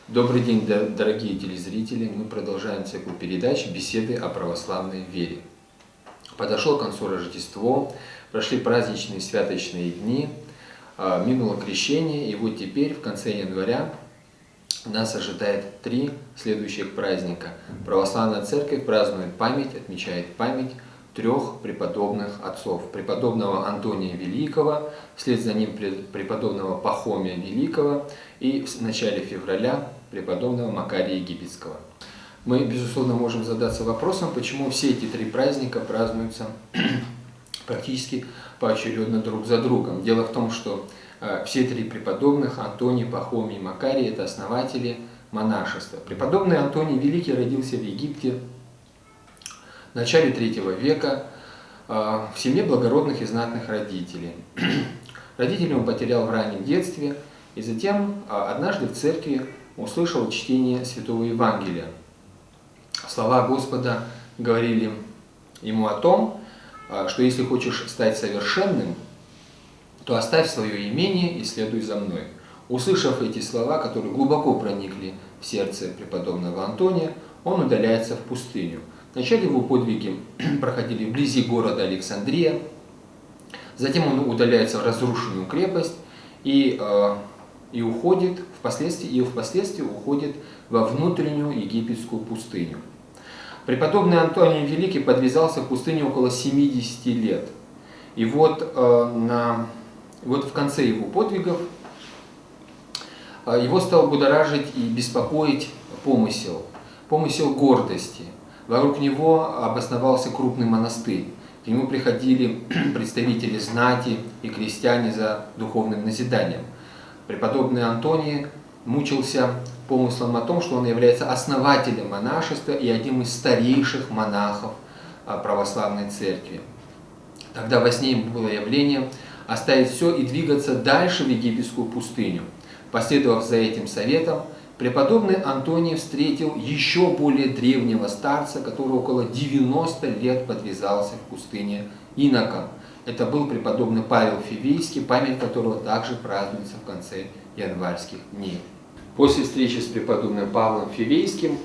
Добрый день, дорогие телезрители! Мы продолжаем цикл передач «Беседы о православной вере». Подошло к концу Рождество, прошли праздничные святочные дни, минуло крещение, и вот теперь, в конце января, нас ожидает 3 следующих праздника. Православная Церковь празднует память, отмечает память 3 преподобных отцов. Преподобного Антония Великого, вслед за ним преподобного Пахомия Великого и в начале февраля преподобного Макария Египетского. Мы, безусловно, можем задаться вопросом, почему все эти 3 праздника празднуются практически поочередно друг за другом. Дело в том, что все 3 преподобных, Антоний, Пахомий и Макарий, это основатели монашества. Преподобный Антоний Великий родился в Египте в начале III века в семье благородных и знатных родителей. Родителей он потерял в раннем детстве, и затем однажды в церкви услышал чтение Святого Евангелия. Слова Господа говорили ему о том, что если хочешь стать совершенным, то оставь свое имение и следуй за мной. Услышав эти слова, которые глубоко проникли в сердце преподобного Антония, он удаляется в пустыню. Вначале его подвиги проходили вблизи города Александрия, затем он удаляется в разрушенную крепость и уходит, впоследствии уходит во внутреннюю египетскую пустыню. Преподобный Антоний Великий подвязался в пустыне около 70 лет. И вот в конце его подвигов его стал будоражить и беспокоить помысел гордости. Вокруг него обосновался крупный монастырь. К нему приходили представители знати и крестьяне за духовным назиданием. Преподобный Антоний мучился помыслом о том, что он является основателем монашества и одним из старейших монахов православной церкви. Тогда во сне ему было явление оставить все и двигаться дальше в египетскую пустыню. Последовав за этим советом, преподобный Антоний встретил еще более древнего старца, который около 90 лет подвязался в пустыне иноком. Это был преподобный Павел Фивейский, память которого также празднуется в конце январских дней. После встречи с преподобным Павлом Фивейским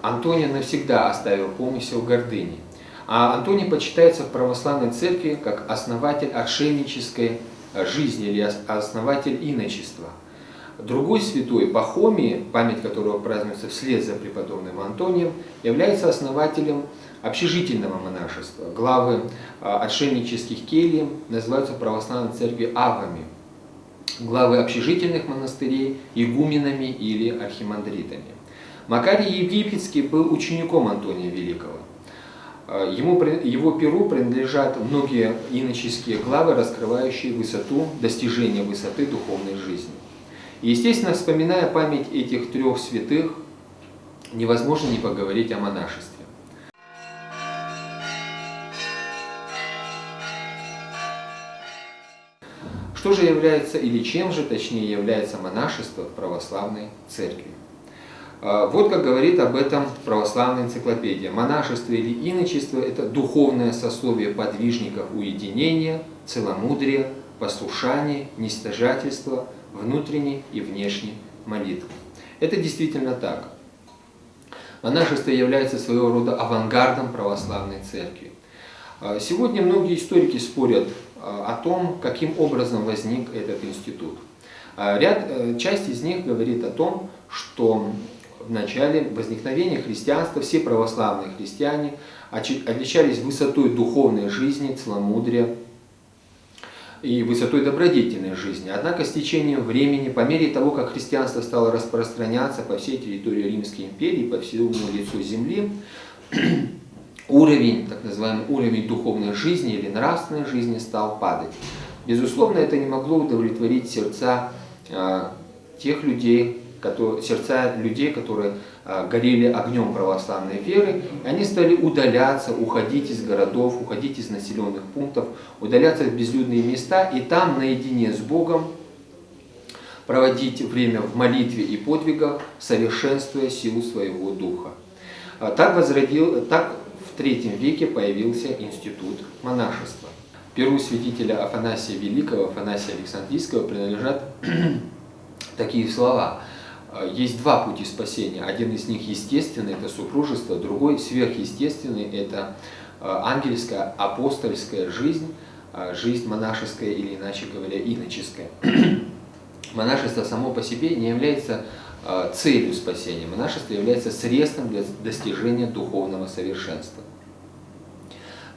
Антоний навсегда оставил помысел гордыни. А Антоний почитается в православной церкви как основатель отшельнической жизни или основатель иночества. Другой святой, Пахомий, память которого празднуется вслед за преподобным Антонием, является основателем общежительного монашества. Главы отшельнических келий называются в православной церкви авами. Главы общежительных монастырей – игуменами или архимандритами. Макарий Египетский был учеником Антония Великого. Его перу принадлежат многие иноческие главы, раскрывающие достижение высоты духовной жизни. И, естественно, вспоминая память этих 3 святых, невозможно не поговорить о монашестве. Что же является, или чем же, точнее, является монашество в православной церкви? Вот как говорит об этом православная энциклопедия. Монашество или иночество – это духовное сословие подвижников уединения, целомудрия, послушания, нестяжательства, внутренней и внешней молитвы. Это действительно так. Монашество является своего рода авангардом православной церкви. Сегодня многие историки спорят о том, каким образом возник этот институт. Часть из них говорит о том, что в начале возникновения христианства все православные христиане отличались высотой духовной жизни, целомудрия, и высотой добродетельной жизни. Однако с течением времени, по мере того, как христианство стало распространяться по всей территории Римской империи, по всему лицу земли, уровень, так называемый уровень духовной жизни или нравственной жизни стал падать. Безусловно, это не могло удовлетворить сердца тех людей, которые горели огнем православной веры. Они стали удаляться, уходить из городов, уходить из населенных пунктов, удаляться в безлюдные места и там наедине с Богом проводить время в молитве и подвигах, совершенствуя силу своего духа. Так в III веке появился институт монашества. Перу святителя Афанасия Великого, Афанасия Александрийского принадлежат такие слова. Есть два пути спасения. Один из них естественный, это супружество, другой сверхъестественный, это ангельская, апостольская жизнь, жизнь монашеская или, иначе говоря, иноческая. Монашество само по себе не является целью спасения. Монашество является средством для достижения духовного совершенства.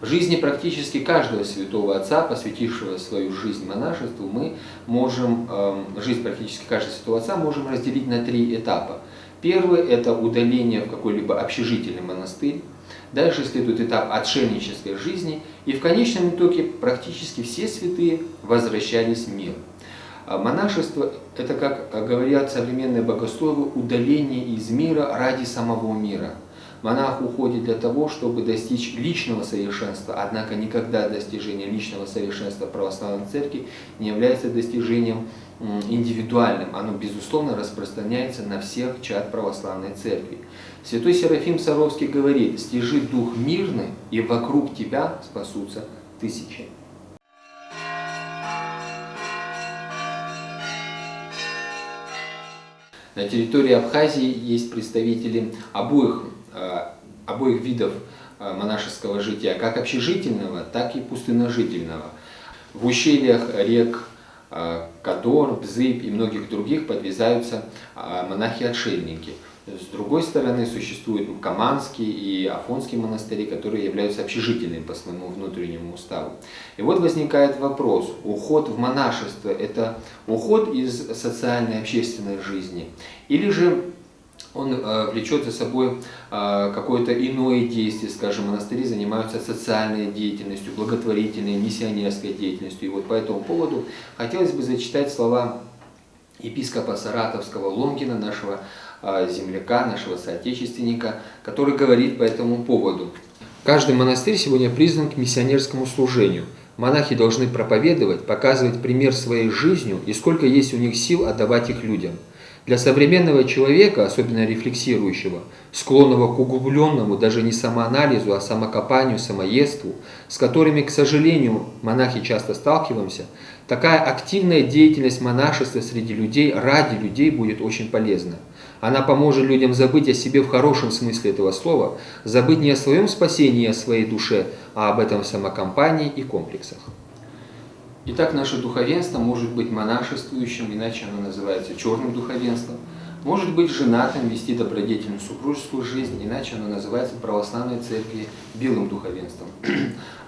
В жизни практически каждого святого отца, посвятившего свою жизнь монашеству, мы можем, жизнь практически каждого святого отца можем разделить на три этапа. Первый – это удаление в какой-либо общежительный монастырь. Дальше следует этап отшельнической жизни. И в конечном итоге практически все святые возвращались в мир. Монашество – это, как говорят современные богословы, удаление из мира ради самого мира. Монах уходит для того, чтобы достичь личного совершенства, однако никогда достижение личного совершенства православной церкви не является достижением индивидуальным. Оно, безусловно, распространяется на всех чад православной церкви. Святой Серафим Саровский говорит: «Стяжи дух мирный, и вокруг тебя спасутся тысячи». На территории Абхазии есть представители обоих видов монашеского жития, как общежительного, так и пустынножительного. В ущельях рек Кадор, Бзыб и многих других подвязаются монахи-отшельники. С другой стороны, существуют Каманские и Афонские монастыри, которые являются общежительными по своему внутреннему уставу. И вот возникает вопрос: уход в монашество – это уход из социальной общественной жизни, или же он влечет за собой какое-то иное действие? Скажем, монастыри занимаются социальной деятельностью, благотворительной, миссионерской деятельностью. И вот по этому поводу хотелось бы зачитать слова епископа Саратовского Ломкина, нашего земляка, нашего соотечественника, который говорит по этому поводу. Каждый монастырь сегодня призван к миссионерскому служению. Монахи должны проповедовать, показывать пример своей жизнью и сколько есть у них сил отдавать их людям. Для современного человека, особенно рефлексирующего, склонного к углубленному даже не самоанализу, а самокопанию, самоедству, с которыми, к сожалению, монахи часто сталкиваемся, такая активная деятельность монашества среди людей, ради людей, будет очень полезна. Она поможет людям забыть о себе в хорошем смысле этого слова, забыть не о своем спасении и о своей душе, а об этом самокомпании и комплексах. Итак, наше духовенство может быть монашествующим, иначе оно называется черным духовенством, может быть женатым, вести добродетельную супружескую жизнь, иначе оно называется в православной церкви белым духовенством.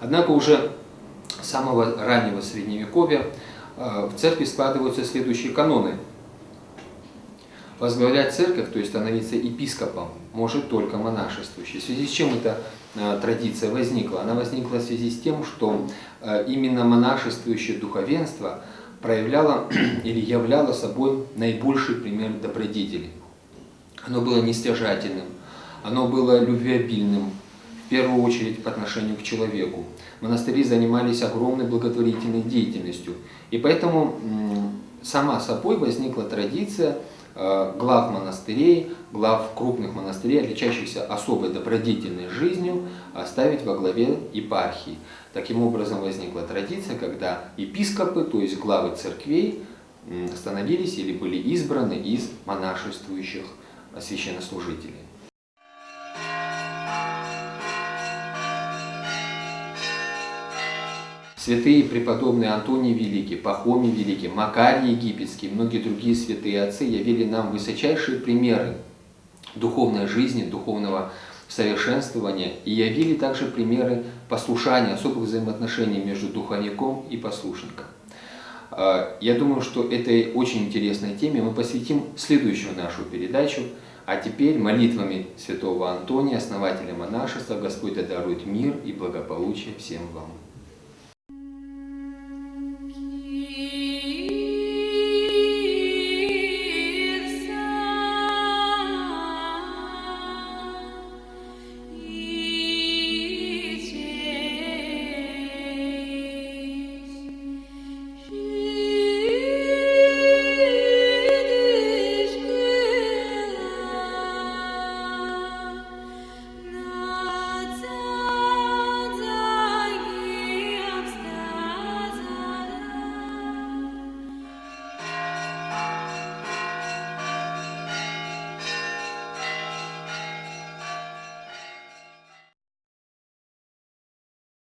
Однако уже с самого раннего Средневековья в церкви складываются следующие каноны. Возглавлять церковь, то есть становиться епископом, может только монашествующий. В связи с чем эта традиция возникла? Она возникла в связи с тем, что именно монашествующее духовенство проявляло или являло собой наибольший пример добродетели. Оно было нестяжательным, оно было любвеобильным, в первую очередь по отношению к человеку. Монастыри занимались огромной благотворительной деятельностью, и поэтому сама собой возникла традиция глав монастырей, глав крупных монастырей, отличающихся особой добродетельной жизнью, ставить во главе епархии. Таким образом возникла традиция, когда епископы, то есть главы церквей, становились или были избраны из монашествующих священнослужителей. Святые преподобные Антоний Великий, Пахомий Великий, Макарий Египетский и многие другие святые отцы явили нам высочайшие примеры духовной жизни, духовного совершенствования и явили также примеры послушания, особых взаимоотношений между духовником и послушником. Я думаю, что этой очень интересной теме мы посвятим следующую нашу передачу. А теперь молитвами святого Антония, основателя монашества, Господь да дарует мир и благополучие всем вам.